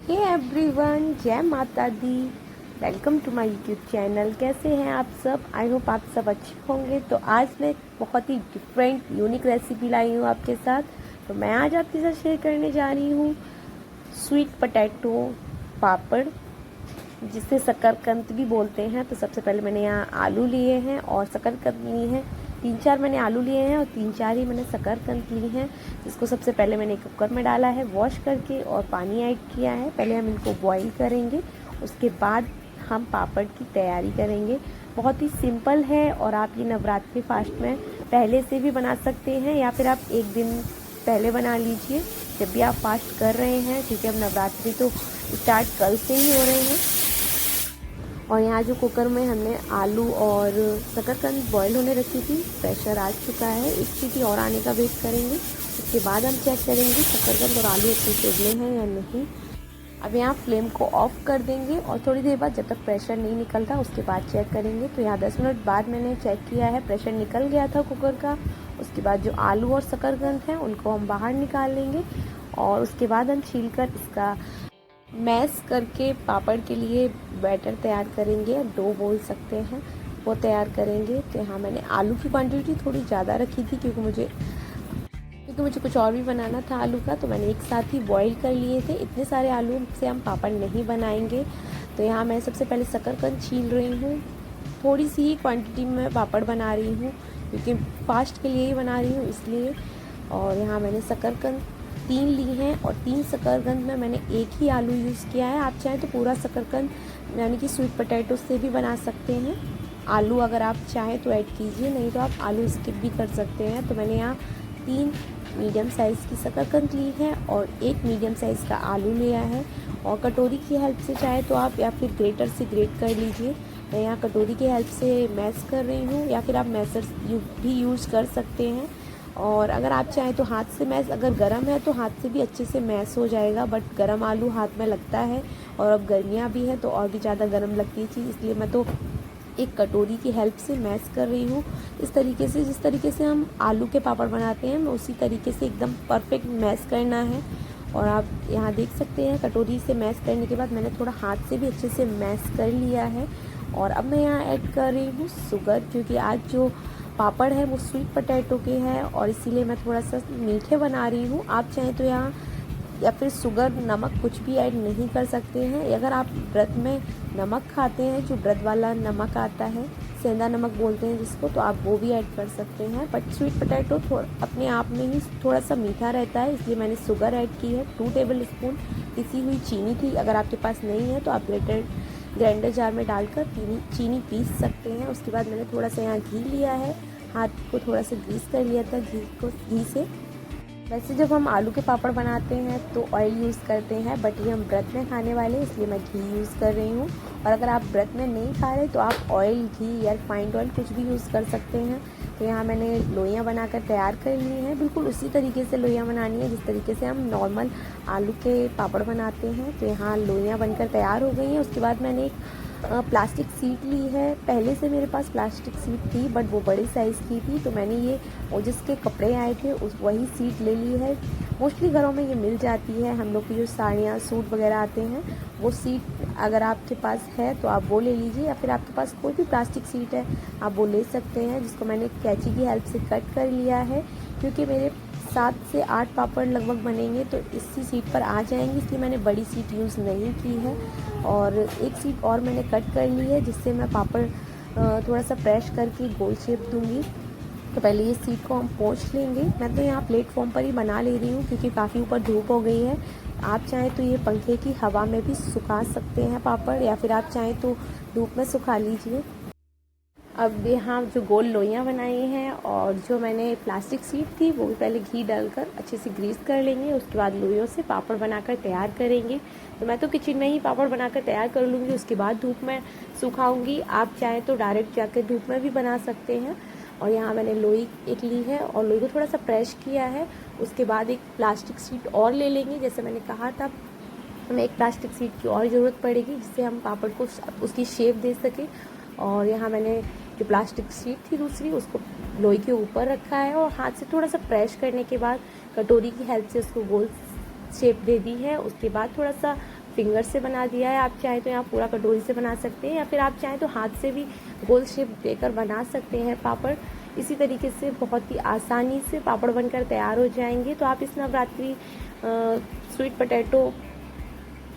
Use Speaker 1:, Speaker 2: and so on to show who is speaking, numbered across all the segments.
Speaker 1: हे everyone, जय माता दी। Welcome to my YouTube channel. कैसे हैं आप सब? आई होप आप सब अच्छे होंगे। तो आज मैं बहुत ही डिफरेंट यूनिक रेसिपी लाई हूँ आपके साथ। तो मैं आज आपके साथ शेयर करने जा रही हूँ स्वीट पोटैटो पापड़, जिसे शकरकंद भी बोलते हैं। तो सबसे पहले मैंने यहाँ आलू लिए हैं और शकरकंद ली है। 3-4 मैंने आलू लिए हैं और 3-4 ही मैंने शकरकंद ली हैं, जिसको सबसे पहले मैंने कुकर में डाला है वॉश करके और पानी ऐड किया है। पहले हम इनको बॉईल करेंगे, उसके बाद हम पापड़ की तैयारी करेंगे। बहुत ही सिंपल है और आप ये नवरात्रि फास्ट में पहले से भी बना सकते हैं या फिर आप एक दिन पहले बना लीजिए जब भी आप फास्ट कर रहे हैं, क्योंकि अब नवरात्रि तो स्टार्ट कल से ही हो रहे हैं। और यहाँ जो कुकर में हमने आलू और शकरकंद बॉईल होने रखी थी, प्रेशर आ चुका है। एक सीटी और आने का वेट करेंगे, उसके बाद हम चेक करेंगे शकरकंद और आलू अच्छे से उबले हैं या नहीं। अब यहाँ फ्लेम को ऑफ कर देंगे और थोड़ी देर बाद जब तक प्रेशर नहीं निकलता उसके बाद चेक करेंगे। तो यहाँ 10 मिनट बाद मैंने चेक किया है, प्रेशर निकल गया था कुकर का। उसके बाद जो आलू और शकरकंद हैं उनको हम बाहर निकाल लेंगे और उसके बाद हम छीलकर इसका मैश करके पापड़ के लिए बैटर तैयार करेंगे, डो बोल सकते हैं, वो तैयार करेंगे। तो यहाँ मैंने आलू की क्वांटिटी थोड़ी ज़्यादा रखी थी क्योंकि मुझे कुछ और भी बनाना था आलू का, तो मैंने एक साथ ही बॉईल कर लिए थे। इतने सारे आलू से हम पापड़ नहीं बनाएंगे। तो यहाँ मैं सबसे पहले शकरकंद छील रही हूँ। थोड़ी सी ही क्वांटिटी में पापड़ बना रही हूँ क्योंकि फास्ट के लिए ही बना रही हूँ इसलिए। और यहाँ मैंने शकरकंद 3 ली हैं और 3 शकरकंद में मैंने एक ही आलू यूज़ किया है। आप चाहें तो पूरा शकरकंद यानी कि स्वीट पोटैटो से भी बना सकते हैं। आलू अगर आप चाहें तो ऐड कीजिए, नहीं तो आप आलू स्किप भी कर सकते हैं। तो मैंने यहाँ 3 मीडियम साइज़ की शकरकंद ली है और 1 मीडियम साइज़ का आलू लिया है। और कटोरी की हेल्प से चाहे तो आप या फिर ग्रेटर से ग्रेट कर लीजिए। मैं यहाँ कटोरी की हेल्प से मैश कर रही हूँ या फिर आप मैशर भी यूज़ कर सकते हैं। और अगर आप चाहें तो हाथ से मैश, अगर गर्म है तो हाथ से भी अच्छे से मैश हो जाएगा, बट गर्म आलू हाथ में लगता है और अब गर्मियाँ भी हैं तो और भी ज़्यादा गर्म लगती है चीज़, इसलिए मैं तो एक कटोरी की हेल्प से मैश कर रही हूँ। इस तरीके से, जिस तरीके से हम आलू के पापड़ बनाते हैं, मैं उसी तरीके से एकदम परफेक्ट मैश करना है। और आप यहाँ देख सकते हैं कटोरी से मैश करने के बाद मैंने थोड़ा हाथ से भी अच्छे से मैश कर लिया है। और अब मैं यहाँ ऐड कर रही हूँ शुगर, क्योंकि आज जो पापड़ है वो स्वीट पोटैटो के हैं और इसीलिए मैं थोड़ा सा मीठे बना रही हूँ। आप चाहें तो यहाँ या फिर शुगर, नमक कुछ भी ऐड नहीं कर सकते हैं। अगर आप व्रत में नमक खाते हैं, जो व्रत वाला नमक आता है, सेंधा नमक बोलते हैं जिसको, तो आप वो भी ऐड कर सकते हैं। बट स्वीट पोटैटो अपने आप में ही थोड़ा सा मीठा रहता है, इसलिए मैंने शुगर ऐड की है। 2 टेबल स्पून पिसी हुई चीनी थी, अगर आपके पास नहीं है तो आप ग्राइंडर जार में डालकर चीनी पीस सकते हैं। उसके बाद मैंने थोड़ा सा यहाँ घी लिया है, हाथ को थोड़ा सा ग्रीस कर लिया था घी से। वैसे जब हम आलू के पापड़ बनाते हैं तो ऑयल यूज़ करते हैं, बट ये हम व्रत में खाने वाले हैं इसलिए मैं घी यूज़ कर रही हूँ। और अगर आप व्रत में नहीं खा रहे तो आप ऑयल, घी या रिफाइंड ऑयल कुछ भी यूज़ कर सकते हैं। तो यहाँ मैंने लोइयाँ बनाकर तैयार कर ली हैं। बिल्कुल उसी तरीके से लोइयाँ बनानी है जिस तरीके से हम नॉर्मल आलू के पापड़ बनाते हैं। तो यहाँ लोइयाँ बनकर तैयार हो गई हैं। उसके बाद मैंने एक प्लास्टिक सीट ली है। पहले से मेरे पास प्लास्टिक सीट थी बट वो बड़ी साइज़ की थी, तो मैंने ये और जिसके कपड़े आए थे वही सीट ले ली है। मोस्टली घरों में ये मिल जाती है, हम लोग की जो साड़ियाँ, सूट वगैरह आते हैं, वो सीट अगर आपके पास है तो आप वो ले लीजिए, या फिर आपके पास कोई भी प्लास्टिक सीट है आप वो ले सकते हैं, जिसको मैंने कैंची की हेल्प से कट कर लिया है। क्योंकि मेरे 7 से 8 पापड़ लगभग बनेंगे तो इसी सीट पर आ जाएंगे, इसलिए मैंने बड़ी सीट यूज़ नहीं की है। और एक सीट और मैंने कट कर ली है जिससे मैं पापड़ थोड़ा सा प्रेस करके गोल शेप दूंगी। तो पहले ये सीट को हम पोंछ लेंगे। मैं तो यहाँ प्लेटफॉर्म पर ही बना ले रही हूँ क्योंकि काफ़ी ऊपर धूप हो गई है। आप चाहें तो ये पंखे की हवा में भी सुखा सकते हैं पापड़, या फिर आप चाहें तो धूप में सुखा लीजिए। अब यहाँ जो गोल लोइयाँ बनाई हैं और जो मैंने प्लास्टिक सीट थी वो भी पहले घी डालकर अच्छे से ग्रीस कर लेंगे, उसके बाद लोइयों से पापड़ बनाकर तैयार करेंगे। तो मैं तो किचन में ही पापड़ बनाकर तैयार कर लूँगी, उसके बाद धूप में सुखाऊंगी। आप चाहें तो डायरेक्ट जाकर धूप में भी बना सकते हैं। और यहाँ मैंने लोई एक ली है और लोई को थोड़ा सा प्रेस किया है। उसके बाद एक प्लास्टिक सीट और ले लेंगे, जैसे मैंने कहा था हमें एक प्लास्टिक सीट की और ज़रूरत पड़ेगी जिससे हम पापड़ को उसकी शेप दे सकें। और यहाँ मैंने जो प्लास्टिक शीट थी दूसरी, उसको लोई के ऊपर रखा है और हाथ से थोड़ा सा प्रेस करने के बाद कटोरी की हेल्प से उसको गोल शेप दे दी है। उसके बाद थोड़ा सा फिंगर से बना दिया है। आप चाहें तो यहाँ पूरा कटोरी से बना सकते हैं, या फिर आप चाहें तो हाथ से भी गोल शेप देकर बना सकते हैं पापड़। इसी तरीके से बहुत ही आसानी से पापड़ बनकर तैयार हो जाएंगे। तो आप इस नवरात्रि स्वीट पोटैटो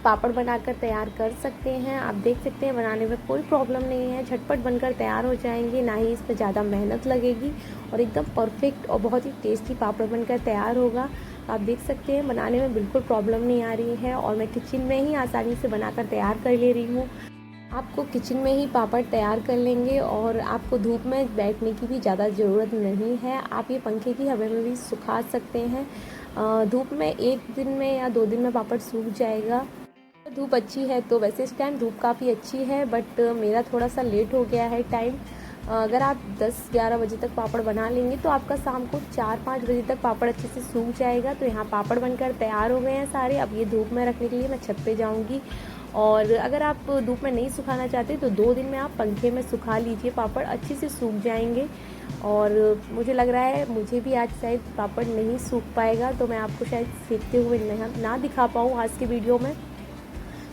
Speaker 1: पापड़ बनाकर तैयार कर सकते हैं। आप देख सकते हैं बनाने में कोई प्रॉब्लम नहीं है, झटपट बनकर तैयार हो जाएंगे, ना ही इसमें ज़्यादा मेहनत लगेगी और एकदम परफेक्ट और बहुत ही टेस्टी पापड़ बनकर तैयार होगा। आप देख सकते हैं बनाने में बिल्कुल प्रॉब्लम नहीं आ रही है और मैं किचन में ही आसानी से बनाकर तैयार कर ले रही हूँ। आपको किचन में ही पापड़ तैयार कर लेंगे और आपको धूप में बैठने की भी ज़्यादा ज़रूरत नहीं है। आप ये पंखे की हवा में भी सुखा सकते हैं। धूप में 1 दिन में या 2 दिन में पापड़ सूख जाएगा। धूप अच्छी है तो वैसे इस टाइम धूप काफ़ी अच्छी है, बट मेरा थोड़ा सा लेट हो गया है टाइम। अगर आप 10-11 बजे तक पापड़ बना लेंगे तो आपका शाम को 4-5 बजे तक पापड़ अच्छे से सूख जाएगा। तो यहाँ पापड़ बनकर तैयार हो गए हैं सारे। अब ये धूप में रखने के लिए मैं छत पे जाऊँगी। और अगर आप धूप में नहीं सुखाना चाहते तो 2 दिन में आप पंखे में सुखा लीजिए, पापड़ अच्छे से सूख जाएंगे। और मुझे लग रहा है मुझे भी आज शायद पापड़ नहीं सूख पाएगा, तो मैं आपको शायद सेकते हुए ना दिखा पाऊँ आज के वीडियो में,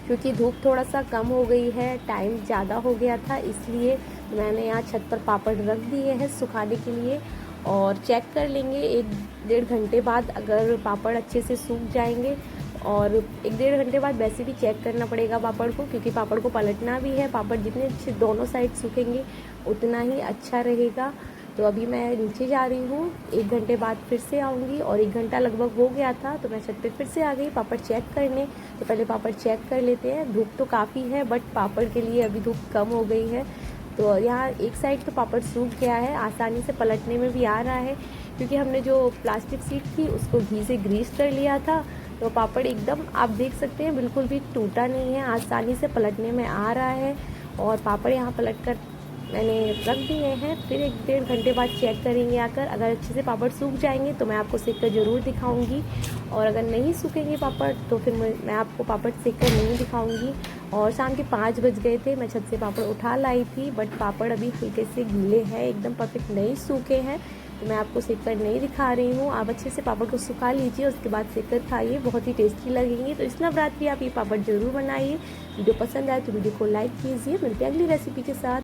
Speaker 1: क्योंकि धूप थोड़ा सा कम हो गई है, टाइम ज़्यादा हो गया था, इसलिए मैंने यहाँ छत पर पापड़ रख दिए हैं सुखाने के लिए। और चेक कर लेंगे 1-1.5 घंटे बाद अगर पापड़ अच्छे से सूख जाएंगे। और 1-1.5 घंटे बाद वैसे भी चेक करना पड़ेगा पापड़ को, क्योंकि पापड़ को पलटना भी है। पापड़ जितने अच्छे दोनों साइड सूखेंगे उतना ही अच्छा रहेगा। तो अभी मैं नीचे जा रही हूँ, 1 घंटे बाद फिर से आऊँगी। और 1 घंटा लगभग हो गया था तो मैं छत पे फिर से आ गई पापड़ चेक करने। तो पहले पापड़ चेक कर लेते हैं। धूप तो काफ़ी है बट पापड़ के लिए अभी धूप कम हो गई है। तो यहाँ एक साइड तो पापड़ सूख गया है, आसानी से पलटने में भी आ रहा है, क्योंकि हमने जो प्लास्टिक शीट थी उसको घी से ग्रीस कर लिया था। तो पापड़ एकदम आप देख सकते हैं बिल्कुल भी टूटा नहीं है, आसानी से पलटने में आ रहा है। और पापड़ यहाँ पलट कर मैंने रख दिए हैं। फिर 1-1.5 घंटे बाद चेक करेंगे आकर। अगर अच्छे से पापड़ सूख जाएंगे तो मैं आपको सेक कर ज़रूर दिखाऊंगी, और अगर नहीं सूखेंगे पापड़ तो फिर मैं आपको पापड़ सेक कर नहीं दिखाऊंगी। और शाम के 5 बज गए थे, मैं छत से पापड़ उठा लाई थी, बट पापड़ अभी हल्के से गीले हैं, एकदम परफेक्ट नहीं सूखे हैं, तो मैं आपको सेक कर नहीं दिखा रही हूँ। आप अच्छे से पापड़ को सुखा लीजिए, उसके बाद सेक कर खाइए, बहुत ही टेस्टी लगेंगे। तो इस नवरात्रि आप ये पापड़ ज़रूर बनाइए। वीडियो पसंद आए तो वीडियो को लाइक कीजिए। मिलते हैं अगली रेसिपी के साथ।